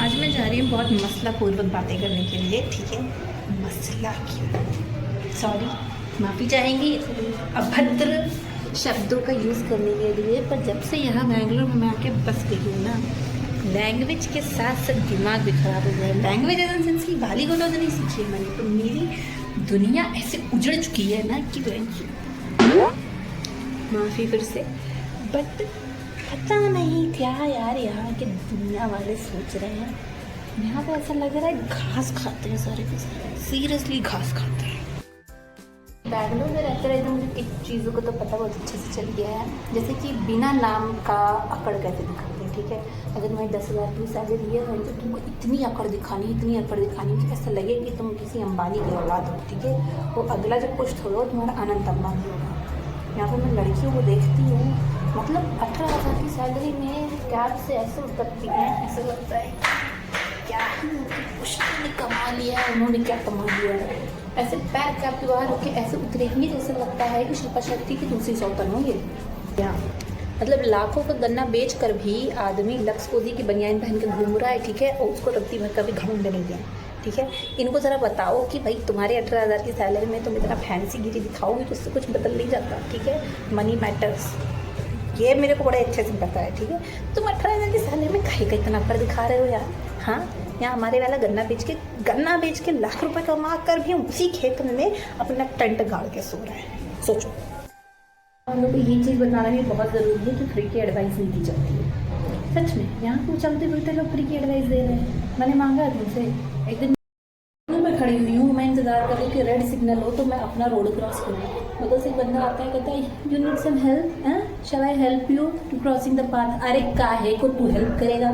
आज मैं जा रही हूँ बहुत मसला पूर्वक बातें करने के लिए, ठीक है। मसला क्यों, सॉरी माफ़ी चाहेंगी अभद्र शब्दों का यूज़ करने के लिए, पर जब से यहाँ बेंगलोर में मैं आके बस गई हूँ ना, लैंग्वेज के साथ साथ दिमाग भी खराब हो गया है। लैंग्वेज एज एन सेंस की गाली गलौज नहीं सीखी है मैंने, तो मेरी दुनिया ऐसे उजड़ चुकी है ना कि माफ़ी फिर से, बट पता नहीं क्या यार यहाँ के दुनिया वाले सोच रहे हैं। यहाँ पे ऐसा लग रहा है घास खाते हैं सारे के सारे, सीरियसली घास खाते हैं। बैंगलोर में रहते रहते मुझे एक चीज़ों को तो पता बहुत अच्छे से चल गया है, जैसे कि बिना नाम का अकड़ कैसे दिखाते हैं, ठीक है। अगर तुम्हारी 10,000 की सैलरी है तो तुमको इतनी अकड़ दिखानी कि ऐसा लगे कि तुम किसी अंबानी की औलाद हो, ठीक है। वो अगला जब कुछ थोड़ा तुम्हारा अनंत अंबानी होगा। यहाँ पर मैं लड़कियों को देखती हूँ, मतलब 18,000 की सैलरी में कैब से ऐसे उतरती हैं, ऐसा लगता है क्या ही उन्होंने कमा लिया है, उन्होंने क्या कमा लिया है। ऐसे पैर कैब के बाहर होकर ऐसे उतरेंगी जैसे लगता है कि शिल्पा शेट्टी की दूसरी सौतन होंगे। यहाँ मतलब लाखों का गन्ना बेच कर भी आदमी लक्स कोजी की बनियान पहन के घूम रहा है, ठीक है, और उसको रत्ती भर का भी घमंड नहीं है, ठीक है। इनको ज़रा बताओ कि भाई तुम्हारे 18,000 की सैलरी में तुम इतना फैंसी गिरी दिखाओगे तो उससे कुछ बदल नहीं जाता, ठीक है। मनी मैटर्स, ये मेरे को बड़े अच्छे से पता है, ठीक है। तुम 18,000 की सैलरी में कहीं का इतना पर दिखा रहे हो यार। हाँ, यहाँ हमारे वाला गन्ना बेच के लाख रुपए कमा कर भी उसी खेत में अपना टेंट गाड़ के सो रहे हैं। सोचो, हम लोग को ये चीज़ बताना भी बहुत ज़रूरी है कि फ्री की एडवाइस नहीं दी जाती है। सच में यहाँ को चलते फिरते लोग फ्री की एडवाइस दे रहे हैं। मैंने मांगा है तुमसे, एक दिन मैं खड़ी हुई हूँ, मैं इंतज़ार कर रही हूँ कि रेड सिग्नल हो तो मैं अपना रोड क्रॉस करूँ। बगल से एक बंदा आता है, कहता है you need some help, shall I help you to crossing the path. अरे काहे को तू हेल्प करेगा?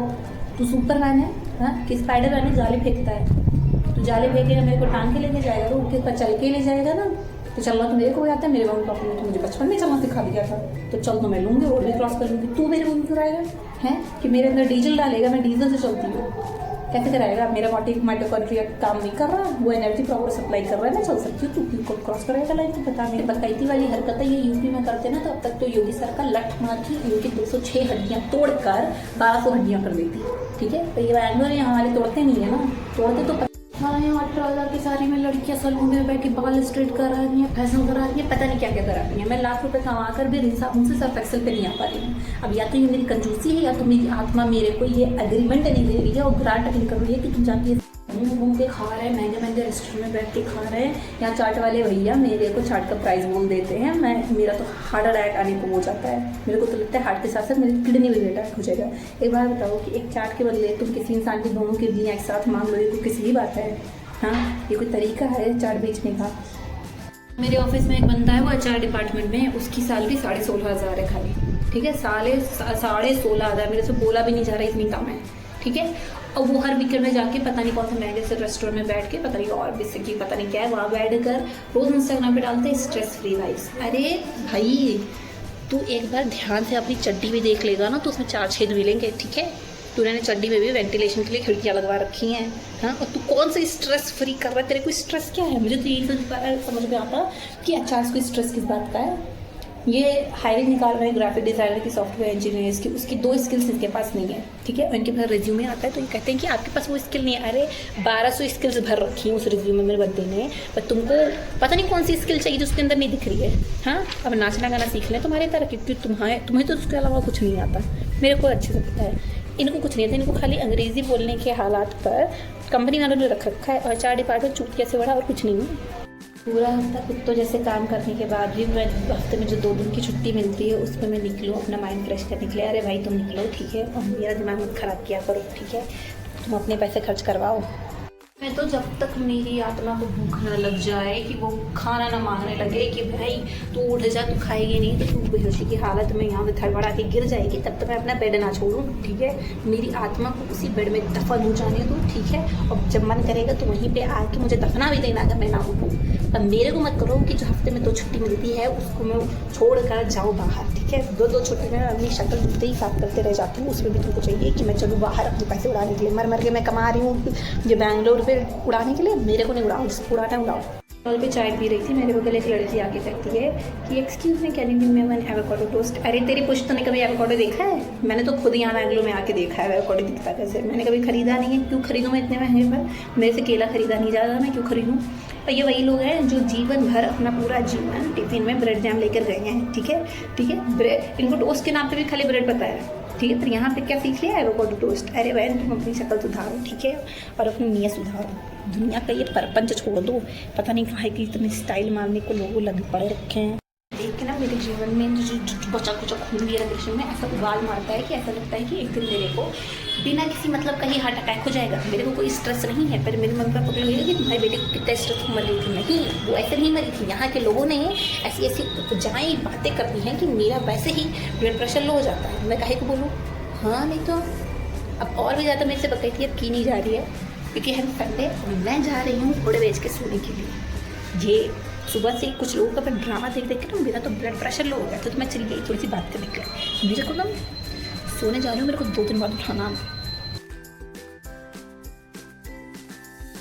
तू सुपरमैन है? हाँ, कि स्पाइडरमैन है, जाले फेंकता है। तू जाले फेंकेगा, मेरे को टांग के लेके जाएगा, रोड के ऊपर चल के ले जाएगा ना। तो चलना तो मेरे को आता है, मेरे मम्मी पापा ने तो मुझे बचपन में चलना सिखा दिया था, तो चल तो मैं लूँगी, रोड भी क्रॉस कर लूँगी। तू मेरे को कराएगा है कि मेरे अंदर डीजल डालेगा, मैं डीजल से चलती हूँ, कैसे कराएगा? मेरा माइटोकॉन्ड्रिया काम नहीं कर रहा, वो एनर्जी प्रॉपर सप्लाई कर रहा है, मैं चल सकती हूँ, तू क्रॉस कराएगा लाइन? तो बता। मेरी बकैती वाली हरकत है ये यूपी में करते ना, तो अब तक तो योगी सर का लठ मार के इनकी 206 हड्डियाँ तोड़कर 1200 हड्डियाँ कर देती, ठीक है। तो ये बैंगलोर यहाँ हमारे तोड़ते नहीं है ना, तोड़ते तो हाँ, यहाँ 18,000 की सारी में लड़कियाँ सलून में बैठ के बाल स्ट्रेट करा रही हैं, फैशन करा रही हैं, पता नहीं क्या क्या करा रही हैं। मैं लाख रुपए कमा कर भी उनसे सर्फ एक्सेल पे नहीं आ पा रही हूँ। अब या तो ये मेरी कंजूसी है या तो मेरी आत्मा मेरे को ये एग्रीमेंट नहीं दे रही है और ग्रांट नहीं कर रही है कि तुम जाके घूम के खा रहे हैं, महंगे महंगे रेस्टोरेंट में बैठ के खा रहे हैं। यहाँ चाट वाले भैया मेरे को चाट का प्राइस बोल देते हैं, मेरा तो हार्ट अटैक आने को हो जाता है। मेरे को तो लगता है हार्ट के साथ साथ मेरी किडनी भी अटैक हो जाएगा। एक बार बताओ कि एक चाट के बदले तुम किसी इंसान की दोनों की किडनी एक साथ मांग लो, ये तो किसी भी बात है? हाँ, ये कोई तरीका है चाट बेचने का? मेरे ऑफिस में एक बंदा है, वो एचआर डिपार्टमेंट में है, उसकी सैलरी 16,500 है खाली, ठीक है। 16,500, मेरे से बोला भी नहीं जा रहा, इतनी कम है, ठीक है। और वो हर वीकेंड में जाके पता नहीं कौन से महंगे से रेस्टोरेंट में बैठ के पता नहीं और बेसिकली पता नहीं क्या है वहाँ बैठ कर रोज़ इंस्टाग्राम पे डालते हैं स्ट्रेस फ्री लाइफ। अरे भाई, तू एक बार ध्यान से अपनी चड्डी भी देख लेगा ना तो उसमें 4 छेद मिलेंगे, ठीक है। तूने चड्डी में भी वेंटिलेशन के लिए खिड़कियाँ लगवा रखी हैं, हाँ। और तू कौन सा स्ट्रेस फ्री कर रहा है? तेरे को स्ट्रेस क्या है? मुझे तो यही समझ में आता कि अच्छा इसको स्ट्रेस किस बात का है। ये हायरिंग निकाल रहे हैं ग्राफिक डिज़ाइनर की, सॉफ्टवेयर इंजीनियर्स की, उसकी 2 स्किल्स इनके पास नहीं है, ठीक है। इनके पास रिज्यूमे आता है तो ये कहते हैं कि आपके पास वो स्किल नहीं है। अरे 1200 स्किल्स भर रखी हैं उस रिज्यूमे में बंदे ने, पर तुमको पता नहीं कौन सी स्किल चाहिए जो उसके अंदर नहीं दिख रही है। हाँ, अब नाचना गाना सीख लें तुम्हारी तरह, क्योंकि तुम्हें तो उसके अलावा कुछ नहीं आता। मेरे को अच्छे से पता है इनको कुछ नहीं आता। इनको खाली अंग्रेज़ी बोलने के हालात पर कंपनी वालों ने रख रखा है, और HR डिपार्टमेंट चूतिया से बड़ा और कुछ नहीं है। पूरा हफ्ता कुत्तों जैसे काम करने के बाद भी मैं हफ्ते में जो 2 दिन की छुट्टी मिलती है उसमें मैं निकलूँ अपना माइंड फ्रेश करने के लिए। अरे भाई तुम निकलो, ठीक है, और मेरा दिमाग मत ख़राब किया करो, ठीक है। तुम अपने पैसे खर्च करवाओ। मैं तो जब तक मेरी आत्मा को भूख ना लग जाए, कि वो खाना ना मांगने लगे कि भाई तू उठ जा, तू खाएगी नहीं तो तू बेहोशी की हालत में यहाँ पे थड़बड़ा के गिर जाएगी, तब तक मैं अपना बेड ना छोड़ूँ, ठीक है। मेरी आत्मा को उसी बेड में दफन हो जाने दूँ, ठीक है। और जब मन करेगा तो वहीं पर आके मुझे दफना भी देना अगर मैं ना उठूँ। पर मेरे को मत करो कि जो हफ्ते में 2 छुट्टी मिलती है उसको मैं छोड़ कर जाऊँ बाहर, ठीक है। 2 छुट्टी में अपनी शक्ल दिखते ही साफ करते रह जाती हूँ। उसमें भी तुमको चाहिए कि मैं चलूँ बाहर अपने पैसे उड़ाने के लिए। मर के मैं कमा रही हूँ ये बैंगलोर पे उड़ाने के लिए, मेरे को नहीं उड़ाओ, जिसको उड़ाना है उड़ाओ। कॉल पे चाय पी रही थी, मेरे बगल एक लड़की आके कहती है कि excuse me can you give me one avocado toast. अरे तेरी पुश्त ने कभी एवोकाडो देखा है? मैंने तो खुद यहाँ बैंगलोर में आके देखा है एवोकाडो दिखता कैसे। मैंने कभी खरीदा नहीं है, क्यों खरीदूँ मैं इतने महंगे पर? मेरे से केला खरीदा नहीं जा रहा, मैं क्यों खरीदूँ? और ये वही लोग हैं जो जीवन भर अपना पूरा जीवन टिफिन में ब्रेड जैम लेकर गए हैं। ठीक है, ब्रेड, इनको टोस्ट के नाम पे भी खाली ब्रेड पता है। ठीक है, पर यहाँ पे क्या सीख लिया? Avocado toast. अरे बहन तुम अपनी शक्ल सुधारो, ठीक है, और अपनी नीयत सुधारो। दुनिया का ये परपंच छोड़ दो। पता नहीं कहाँ की इतने स्टाइल मारने को लोग लगे पड़े रखे हैं। देख के ना मेरे जीवन में जो बचा कुचा खून मेरा कृष्ण में ऐसा उबाल मारता है कि ऐसा लगता है कि एक दिन मेरे को बिना किसी मतलब का ही हार्ट अटैक हो जाएगा। मेरे को कोई स्ट्रेस नहीं है, पर मेरे मन पर पकड़ गया कि तुम्हारे बेटे को कितना स्ट्रेस मर रही थी। नहीं, वो ऐसे नहीं मरी थी। यहाँ के लोगों ने ऐसी ऐसी जहाँ बातें करती हैं कि मेरा वैसे ही ब्लड प्रेशर लो हो जाता है। मैं काहे को बोलूँ? हाँ नहीं तो अब और भी ज़्यादा मेरे से बकैती अब की नहीं जा रही है, क्योंकि हम संडे मैं जा रही हूँ थोड़े बेच के सोने के लिए। ये सुबह से कुछ लोगों का ड्रामा देख देख के ना मेरा तो ब्लड प्रेशर लो हो गया। तो मैं चली गई थोड़ी सी बात करने के लिए। मेरे को ना सोने जा रही हूँ, मेरे को 2 दिन बाद उठाना